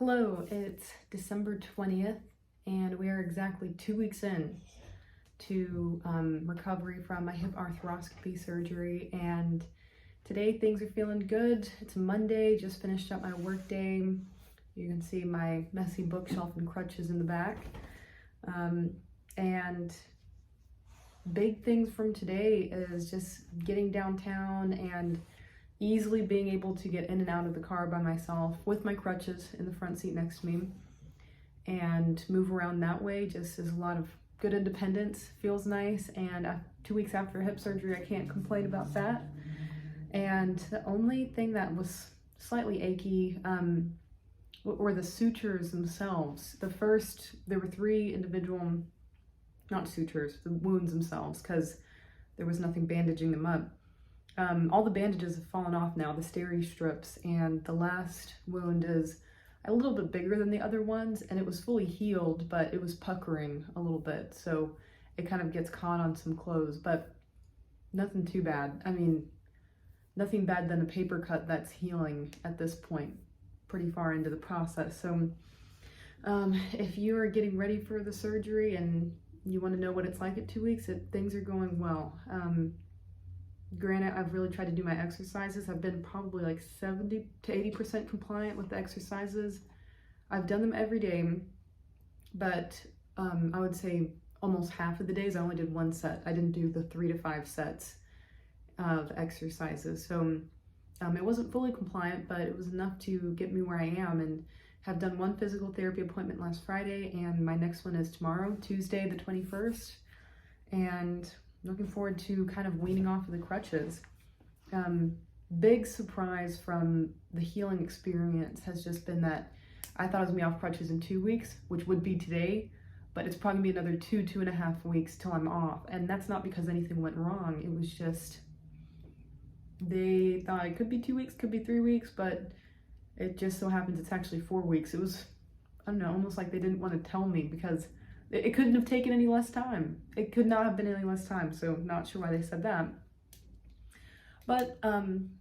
Hello, it's December 20th, and we are exactly 2 weeks in to recovery from my hip arthroscopy surgery, and today things are feeling good. It's Monday, just finished up my work day. You can see my messy bookshelf and crutches in the back. And big things from today is just getting downtown and easily being able to get in and out of the car by myself with my crutches in the front seat next to me and move around that way. Just is a lot of good independence, feels nice, and 2 weeks after hip surgery I can't complain about that. And the only thing that was slightly achy were the sutures themselves. There were 3 individual, not sutures, the wounds themselves, because there was nothing bandaging them up. All the bandages have fallen off now, the steri strips, and the last wound is a little bit bigger than the other ones, and it was fully healed, but it was puckering a little bit, so it kind of gets caught on some clothes, but nothing too bad. I mean, nothing bad than a paper cut that's healing at this point, pretty far into the process. So if you are getting ready for the surgery and you want to know what it's like at 2 weeks, things are going well. Granted, I've really tried to do my exercises. I've been probably like 70 to 80% compliant with the exercises. I've done them every day, but I would say almost half of the days I only did 1 set. I didn't do the 3 to 5 sets of exercises. So it wasn't fully compliant, but it was enough to get me where I am, and have done 1 physical therapy appointment last Friday, and my next one is tomorrow, Tuesday the 21st. And looking forward to kind of weaning off of the crutches. Big surprise from the healing experience has just been that I thought I was gonna be off crutches in 2 weeks, which would be today, but it's probably gonna be another 2.5 weeks till I'm off. And that's not because anything went wrong. It was just, they thought it could be 2 weeks, could be 3 weeks, but it just so happens it's actually 4 weeks. It was, I don't know, almost like they didn't want to tell me, because it couldn't have taken any less time. It could not have been any less time, so not sure why they said that. But I'm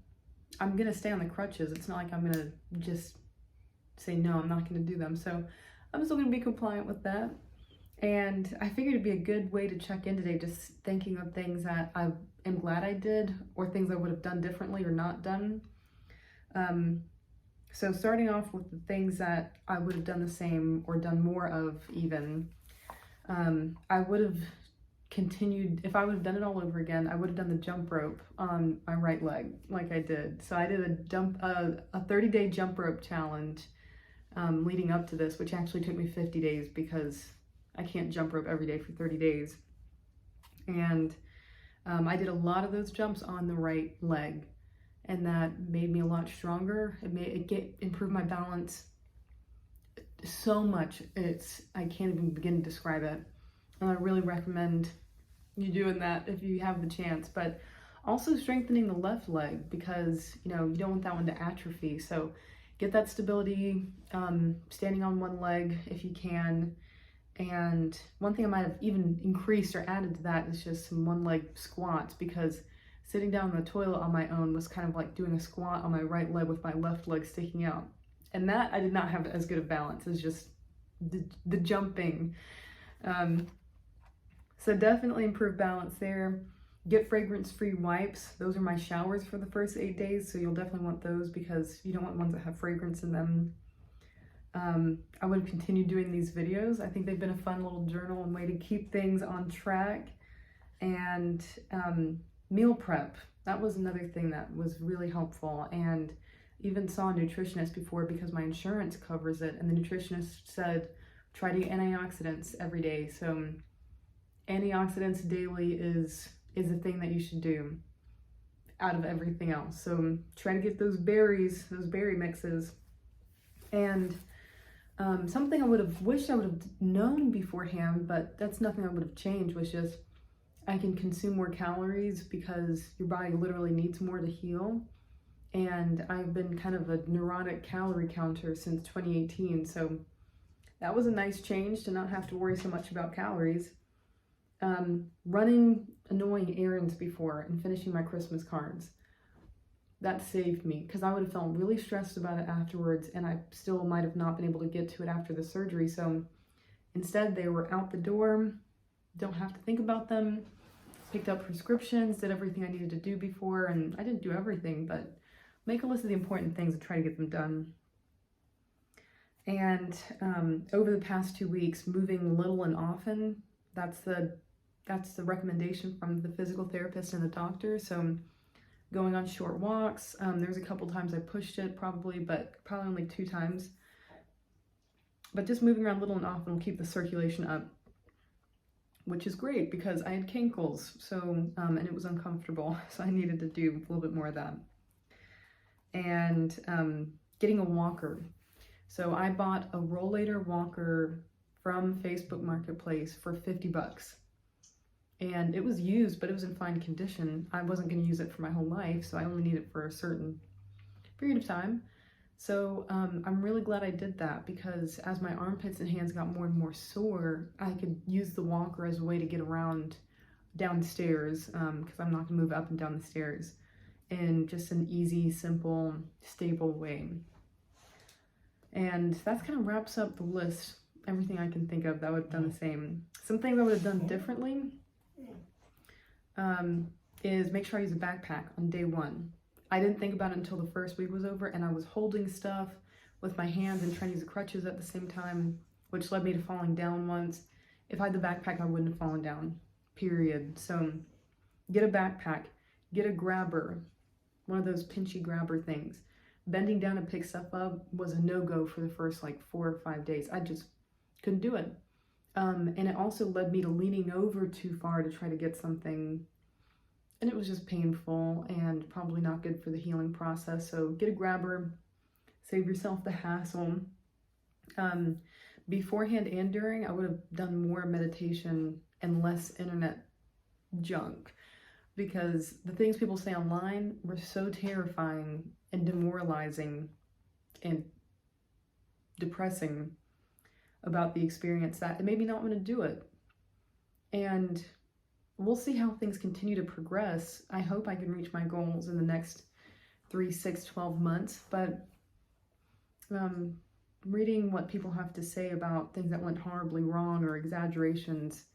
gonna stay on the crutches. It's not like I'm gonna just say, no, I'm not gonna do them. So I'm still gonna be compliant with that. And I figured it'd be a good way to check in today, just thinking of things that I am glad I did, or things I would have done differently or not done. So starting off with the things that I would have done the same or done more of even. I would have continued, if I would have done it all over again, I would have done the jump rope on my right leg like I did. So I did a 30-day jump rope challenge leading up to this, which actually took me 50 days because I can't jump rope every day for 30 days. And I did a lot of those jumps on the right leg, and that made me a lot stronger. It improved my balance so much, I can't even begin to describe it. And I really recommend you doing that if you have the chance, but also strengthening the left leg, because you don't want that one to atrophy. So get that stability, standing on one leg if you can. And one thing I might have even increased or added to that is just some one leg squats, because sitting down on the toilet on my own was kind of like doing a squat on my right leg with my left leg sticking out. And that I did not have as good of balance as just the jumping. So definitely improve balance there. Get fragrance-free wipes. Those are my showers for the first 8 days, so you'll definitely want those, because you don't want ones that have fragrance in them. I would have continued doing these videos. I think they've been a fun little journal and way to keep things on track. And meal prep. That was another thing that was really helpful. And even saw a nutritionist before, because my insurance covers it, and the nutritionist said try to eat antioxidants every day. So antioxidants daily is the thing that you should do out of everything else. So try to get those berries, those berry mixes. And something I would have wished I would have known beforehand, but that's nothing I would have changed, was just I can consume more calories, because your body literally needs more to heal. And I've been kind of a neurotic calorie counter since 2018, so that was a nice change to not have to worry so much about calories. Running annoying errands before and finishing my Christmas cards. that saved me, because I would have felt really stressed about it afterwards, and I still might have not been able to get to it after the surgery. So instead, they were out the door, don't have to think about them, picked up prescriptions, did everything I needed to do before, and I didn't do everything, but make a list of the important things and try to get them done. And over the past 2 weeks, moving little and often, that's the recommendation from the physical therapist and the doctor. So going on short walks, there's a couple times I pushed it probably only 2 times. But just moving around little and often will keep the circulation up, which is great because I had cankles, so and it was uncomfortable, so I needed to do a little bit more of that. And getting a walker. So I bought a rollator walker from Facebook Marketplace for $50. And it was used, but it was in fine condition. I wasn't going to use it for my whole life, so I only need it for a certain period of time. So I'm really glad I did that, because as my armpits and hands got more and more sore, I could use the walker as a way to get around downstairs, because I'm not going to move up and down the stairs in just an easy, simple, stable way. And that kind of wraps up the list. Everything I can think of that would have done the same. Some things I would have done differently is make sure I use a backpack on day 1. I didn't think about it until the first week was over, and I was holding stuff with my hands and trying to use the crutches at the same time, which led me to falling down once. If I had the backpack, I wouldn't have fallen down, period. So get a backpack, get a grabber, one of those pinchy grabber things. Bending down to pick stuff up was a no-go for the first 4 or 5 days. I just couldn't do it. And it also led me to leaning over too far to try to get something, and it was just painful and probably not good for the healing process. So get a grabber, save yourself the hassle. Beforehand and during, I would have done more meditation and less internet junk, because the things people say online were so terrifying and demoralizing and depressing about the experience that it made me not want to do it. And we'll see how things continue to progress. I hope I can reach my goals in the next 3, 6, 12 months, but reading what people have to say about things that went horribly wrong or exaggerations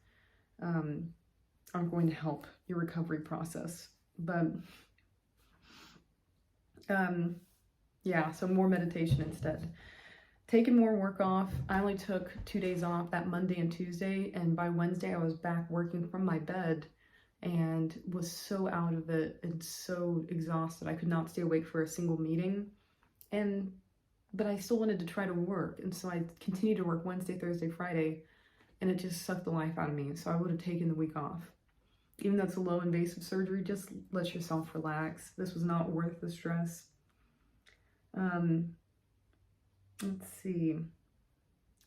aren't going to help your recovery process. But yeah, so more meditation instead. Taking more work off. I only took 2 days off, that Monday and Tuesday, and by Wednesday I was back working from my bed and was so out of it and so exhausted. I could not stay awake for a single meeting, but I still wanted to try to work, and so I continued to work Wednesday, Thursday, Friday, and it just sucked the life out of me. So I would have taken the week off. Even though it's a low invasive surgery, just let yourself relax. This was not worth the stress. Let's see,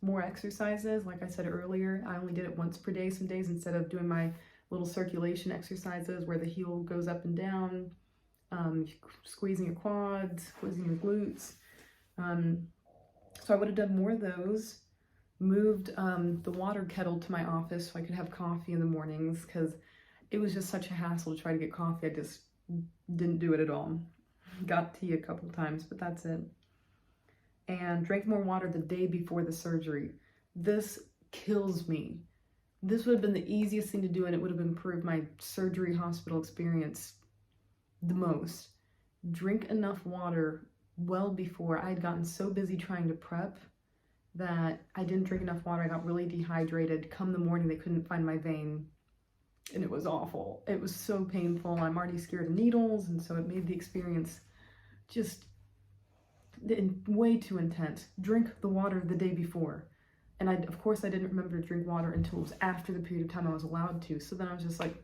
more exercises. Like I said earlier, I only did it once per day some days instead of doing my little circulation exercises where the heel goes up and down, squeezing your quads, squeezing your glutes. So I would have done more of those. Moved the water kettle to my office so I could have coffee in the mornings, because it was just such a hassle to try to get coffee. I just didn't do it at all. Got tea a couple times, but that's it. And drank more water the day before the surgery. This kills me. This would have been the easiest thing to do, and it would have improved my surgery hospital experience the most. Drink enough water well before. I had gotten so busy trying to prep that I didn't drink enough water. I got really dehydrated. Come the morning, they couldn't find my vein, and it was awful. It was so painful. I'm already scared of needles, and so it made the experience just way too intense. Drink the water the day before. And of course I didn't remember to drink water until it was after the period of time I was allowed to. So then I was just like,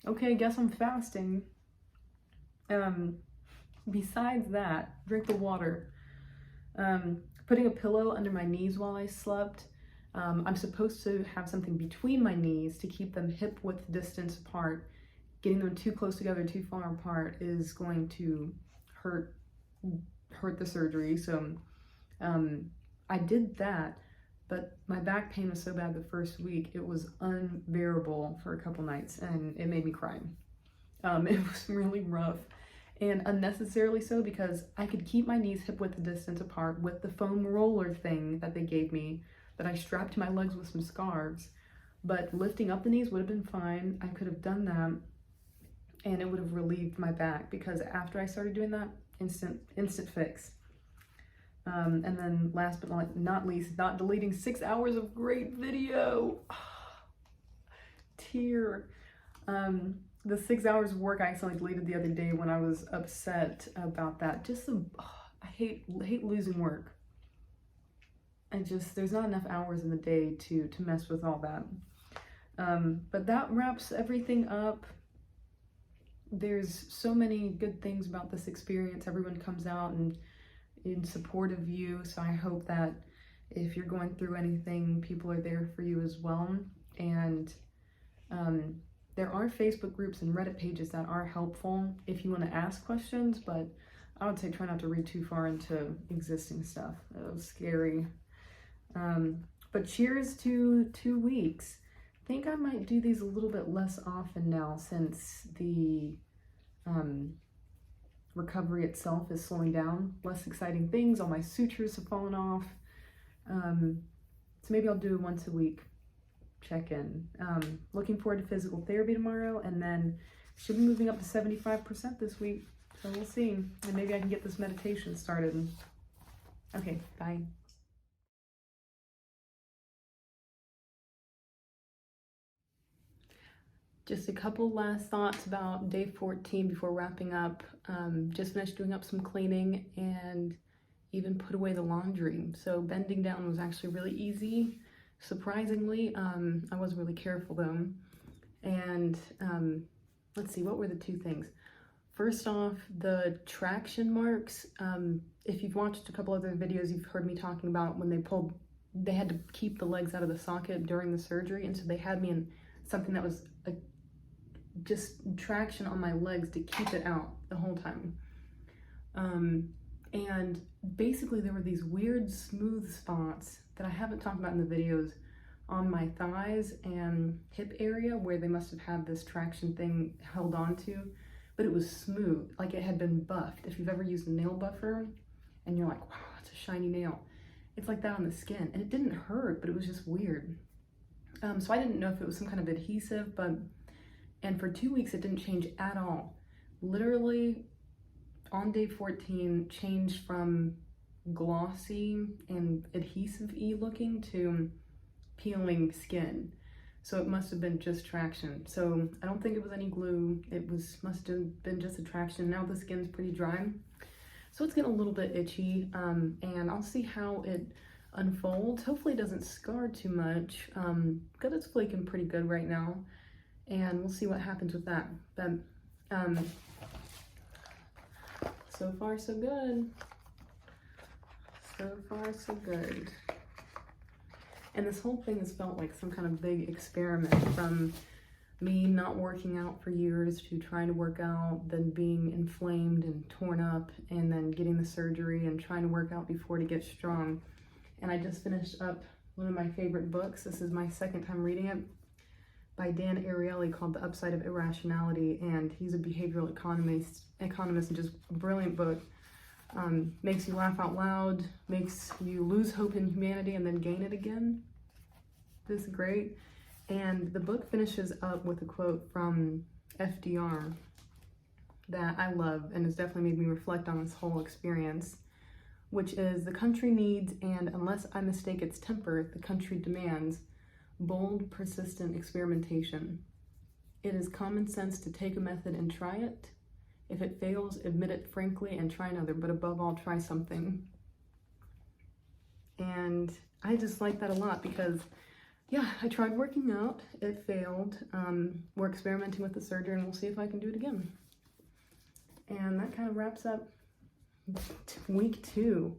okay, I guess I'm fasting. Besides that, drink the water. Putting a pillow under my knees while I slept. I'm supposed to have something between my knees to keep them hip width distance apart. Getting them too close together, too far apart is going to hurt the surgery. So I did that, but my back pain was so bad the first week, it was unbearable for a couple nights, and it made me cry. It was really rough, and unnecessarily so, because I could keep my knees hip width distance apart with the foam roller thing that they gave me that I strapped to my legs with some scarves. But lifting up the knees would have been fine. I could have done that and it would have relieved my back, because after I started doing that, instant fix. And then last but not least, not deleting 6 hours of great video. Tear. The 6 hours of work I accidentally deleted the other day when I was upset about that. I hate losing work. There's not enough hours in the day to mess with all that. But that wraps everything up. There's so many good things about this experience. Everyone comes out and in support of you, so I hope that if you're going through anything, people are there for you as well. And there are Facebook groups and Reddit pages that are helpful if you want to ask questions, but I would say try not to read too far into existing stuff. It was scary. But cheers to 2 weeks. I think I might do these a little bit less often now, since the recovery itself is slowing down. Less exciting things, all my sutures have fallen off. So maybe I'll do a once a week check-in. Looking forward to physical therapy tomorrow, and then should be moving up to 75% this week. So we'll see. And maybe I can get this meditation started. Okay, bye. Just a couple last thoughts about day 14 before wrapping up. Just finished doing up some cleaning and even put away the laundry. So bending down was actually really easy. Surprisingly, I was really careful though. And let's see, what were the two things? First off, the traction marks. If you've watched a couple other videos, you've heard me talking about when they had to keep the legs out of the socket during the surgery. And so they had me in something that was just traction on my legs to keep it out the whole time. And basically there were these weird smooth spots that I haven't talked about in the videos on my thighs and hip area where they must have had this traction thing held onto, but it was smooth, like it had been buffed. If you've ever used a nail buffer and you're like, wow, that's a shiny nail. It's like that on the skin, and it didn't hurt, but it was just weird. So I didn't know if it was some kind of adhesive, and for 2 weeks it didn't change at all. Literally on day 14 changed from glossy and adhesive-y looking to peeling skin. So it must have been just traction. So I don't think it was any glue. Must have been just a traction. Now the skin's pretty dry. So it's getting a little bit itchy, and I'll see how it unfolds. Hopefully it doesn't scar too much, because it's flaking pretty good right now. And we'll see what happens with that. But so far so good. So far so good. And this whole thing has felt like some kind of big experiment, from me not working out for years to trying to work out, then being inflamed and torn up, and then getting the surgery and trying to work out before to get strong. And I just finished up one of my favorite books. This is my second time reading it, by Dan Ariely, called The Upside of Irrationality, and he's a behavioral economist, and just a brilliant book. Makes you laugh out loud, makes you lose hope in humanity and then gain it again. This is great. And the book finishes up with a quote from FDR that I love and has definitely made me reflect on this whole experience, which is, the country needs, and unless I mistake its temper, the country demands, bold, persistent experimentation. It is common sense to take a method and try it. If it fails, admit it frankly and try another, but above all, try something. And I just like that a lot, because yeah, I tried working out, it failed. We're experimenting with the surgery and we'll see if I can do it again. And that kind of wraps up week 2.